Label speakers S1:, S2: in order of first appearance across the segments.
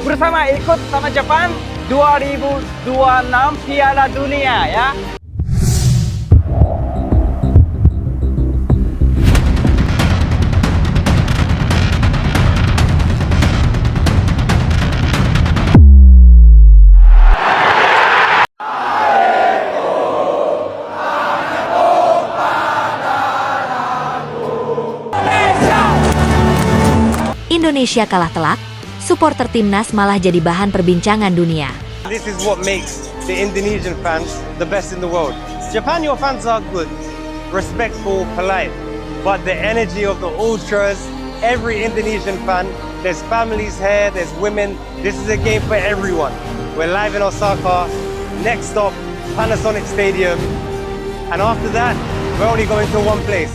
S1: bersama ikut sama Jepang 2026 Piala Dunia ya.
S2: Indonesia kalah telak, supporter timnas malah jadi bahan perbincangan dunia.
S3: This is what makes the Indonesian fans the best in the world. Japan, your fans are good, respectful, polite, but the energy of the ultras, every Indonesian fan, there's families here, there's women. This is a game for everyone. We're live in Osaka. Next stop, Panasonic Stadium. And after that, we're only going to one place.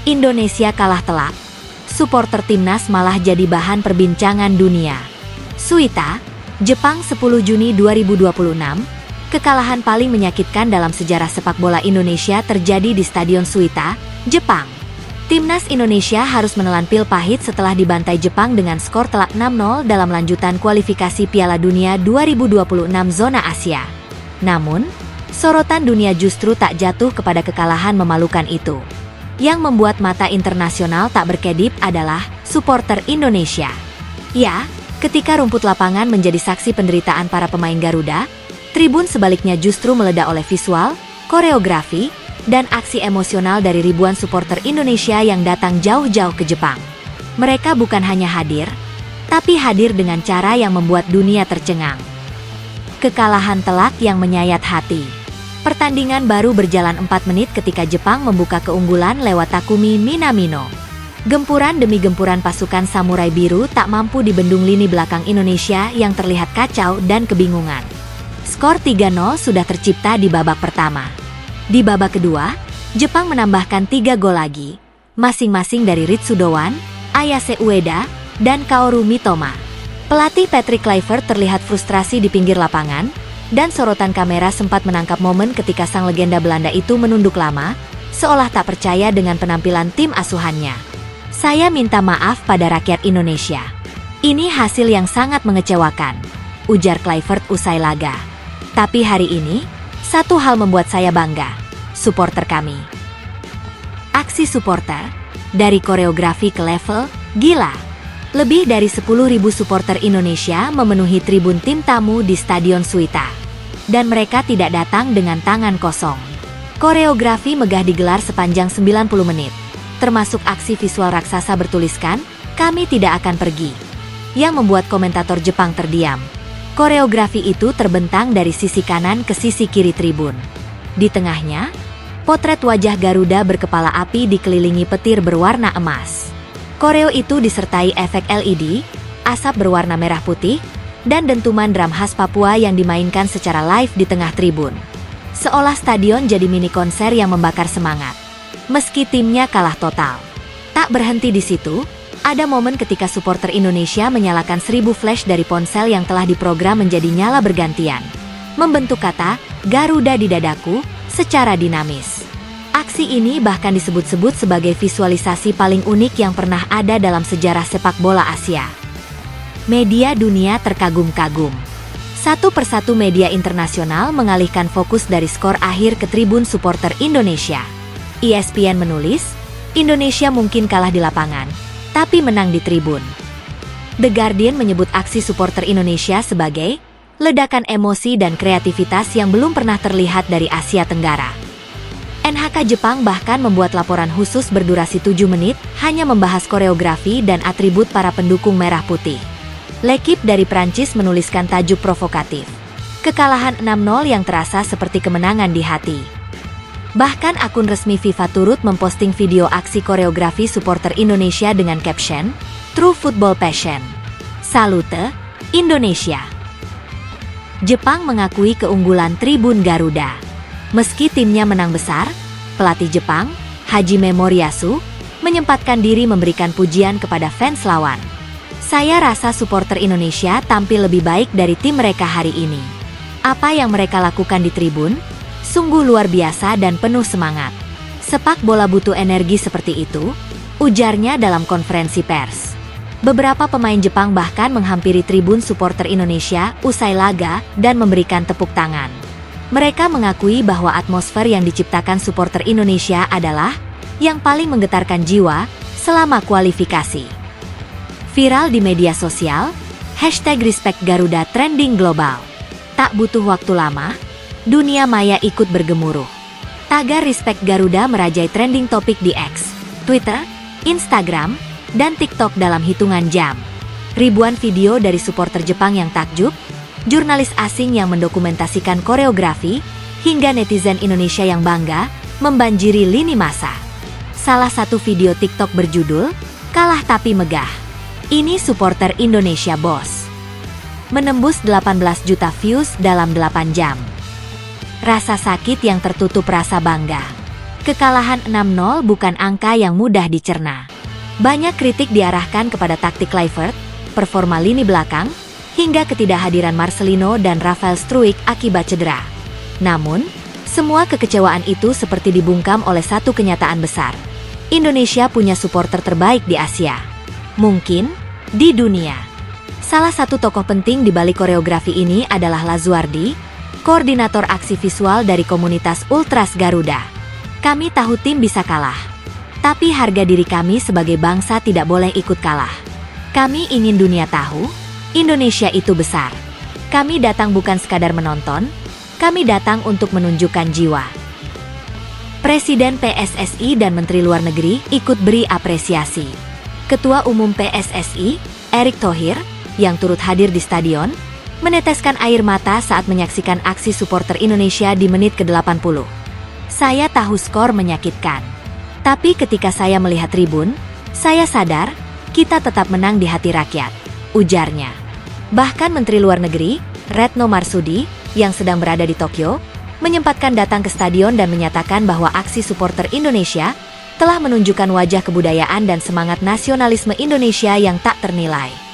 S2: Indonesia kalah telak, supporter timnas malah jadi bahan perbincangan dunia. Suita, Jepang 10 Juni 2026, kekalahan paling menyakitkan dalam sejarah sepak bola Indonesia terjadi di Stadion Suita, Jepang. Timnas Indonesia harus menelan pil pahit setelah dibantai Jepang dengan skor telak 6-0 dalam lanjutan kualifikasi Piala Dunia 2026 zona Asia. Namun, sorotan dunia justru tak jatuh kepada kekalahan memalukan itu. Yang membuat mata internasional tak berkedip adalah supporter Indonesia. Ya, ketika rumput lapangan menjadi saksi penderitaan para pemain Garuda, tribun sebaliknya justru meledak oleh visual, koreografi, dan aksi emosional dari ribuan supporter Indonesia yang datang jauh-jauh ke Jepang. Mereka bukan hanya hadir, tapi hadir dengan cara yang membuat dunia tercengang. Kekalahan telak yang menyayat hati. Pertandingan baru berjalan 4 menit ketika Jepang membuka keunggulan lewat Takumi Minamino. Gempuran demi gempuran pasukan samurai biru tak mampu dibendung lini belakang Indonesia yang terlihat kacau dan kebingungan. Skor 3-0 sudah tercipta di babak pertama. Di babak kedua, Jepang menambahkan 3 gol lagi, masing-masing dari Ritsu Doan, Ayase Ueda, dan Kaoru Mitoma. Pelatih Patrick Kluivert terlihat frustrasi di pinggir lapangan, dan sorotan kamera sempat menangkap momen ketika sang legenda Belanda itu menunduk lama, seolah tak percaya dengan penampilan tim asuhannya. Saya minta maaf pada rakyat Indonesia. Ini hasil yang sangat mengecewakan, ujar Kluivert usai laga. Tapi hari ini, satu hal membuat saya bangga, supporter kami. Aksi supporter, dari koreografi ke level, gila. Lebih dari 10.000 supporter Indonesia memenuhi tribun tim tamu di Stadion Suita. Dan mereka tidak datang dengan tangan kosong. Koreografi megah digelar sepanjang 90 menit. Termasuk aksi visual raksasa bertuliskan, "Kami tidak akan pergi." Yang membuat komentator Jepang terdiam. Koreografi itu terbentang dari sisi kanan ke sisi kiri tribun. Di tengahnya, potret wajah Garuda berkepala api dikelilingi petir berwarna emas. Koreo itu disertai efek LED, asap berwarna merah putih, dan dentuman drum khas Papua yang dimainkan secara live di tengah tribun. Seolah stadion jadi mini konser yang membakar semangat. Meski timnya kalah total. Tak berhenti di situ, ada momen ketika supporter Indonesia menyalakan 1000 flash dari ponsel yang telah diprogram menjadi nyala bergantian. Membentuk kata, "Garuda di dadaku," secara dinamis. Aksi ini bahkan disebut-sebut sebagai visualisasi paling unik yang pernah ada dalam sejarah sepak bola Asia. Media dunia terkagum-kagum. Satu persatu media internasional mengalihkan fokus dari skor akhir ke tribun supporter Indonesia. ESPN menulis, Indonesia mungkin kalah di lapangan, tapi menang di tribun. The Guardian menyebut aksi supporter Indonesia sebagai ledakan emosi dan kreativitas yang belum pernah terlihat dari Asia Tenggara. NHK Jepang bahkan membuat laporan khusus berdurasi 7 menit, hanya membahas koreografi dan atribut para pendukung merah putih. L'Equipe dari Prancis menuliskan tajuk provokatif. Kekalahan 6-0 yang terasa seperti kemenangan di hati. Bahkan akun resmi FIFA turut memposting video aksi koreografi supporter Indonesia dengan caption, "True Football Passion. Salute, Indonesia." Jepang mengakui keunggulan tribun Garuda. Meski timnya menang besar, pelatih Jepang, Hajime Moriyasu, menyempatkan diri memberikan pujian kepada fans lawan. "Saya rasa supporter Indonesia tampil lebih baik dari tim mereka hari ini. Apa yang mereka lakukan di tribun, sungguh luar biasa dan penuh semangat. Sepak bola butuh energi seperti itu," ujarnya dalam konferensi pers. Beberapa pemain Jepang bahkan menghampiri tribun supporter Indonesia usai laga dan memberikan tepuk tangan. Mereka mengakui bahwa atmosfer yang diciptakan supporter Indonesia adalah yang paling menggetarkan jiwa selama kualifikasi. Viral di media sosial, #RespectGaruda trending global. Tak butuh waktu lama, dunia maya ikut bergemuruh. Tagar Respect Garuda merajai trending topik di X, Twitter, Instagram, dan TikTok dalam hitungan jam. Ribuan video dari supporter Jepang yang takjub, jurnalis asing yang mendokumentasikan koreografi, hingga netizen Indonesia yang bangga membanjiri lini masa. Salah satu video TikTok berjudul, "Kalah Tapi Megah. Ini supporter Indonesia bos." Menembus 18 juta views dalam 8 jam. Rasa sakit yang tertutup rasa bangga. Kekalahan 6-0 bukan angka yang mudah dicerna. Banyak kritik diarahkan kepada taktik Kluivert, performa lini belakang, hingga ketidakhadiran Marcelino dan Rafael Struijk akibat cedera. Namun, semua kekecewaan itu seperti dibungkam oleh satu kenyataan besar. Indonesia punya supporter terbaik di Asia. Mungkin, di dunia. Salah satu tokoh penting di balik koreografi ini adalah Lazuardi, koordinator aksi visual dari komunitas Ultras Garuda. Kami tahu tim bisa kalah. Tapi harga diri kami sebagai bangsa tidak boleh ikut kalah. Kami ingin dunia tahu, Indonesia itu besar. Kami datang bukan sekadar menonton, kami datang untuk menunjukkan jiwa. Presiden PSSI dan Menteri Luar Negeri ikut beri apresiasi. Ketua Umum PSSI, Erick Thohir, yang turut hadir di stadion, meneteskan air mata saat menyaksikan aksi supporter Indonesia di menit ke-80. Saya tahu skor menyakitkan. Tapi ketika saya melihat tribun, saya sadar kita tetap menang di hati rakyat, ujarnya. Bahkan Menteri Luar Negeri, Retno Marsudi, yang sedang berada di Tokyo, menyempatkan datang ke stadion dan menyatakan bahwa aksi supporter Indonesia telah menunjukkan wajah kebudayaan dan semangat nasionalisme Indonesia yang tak ternilai.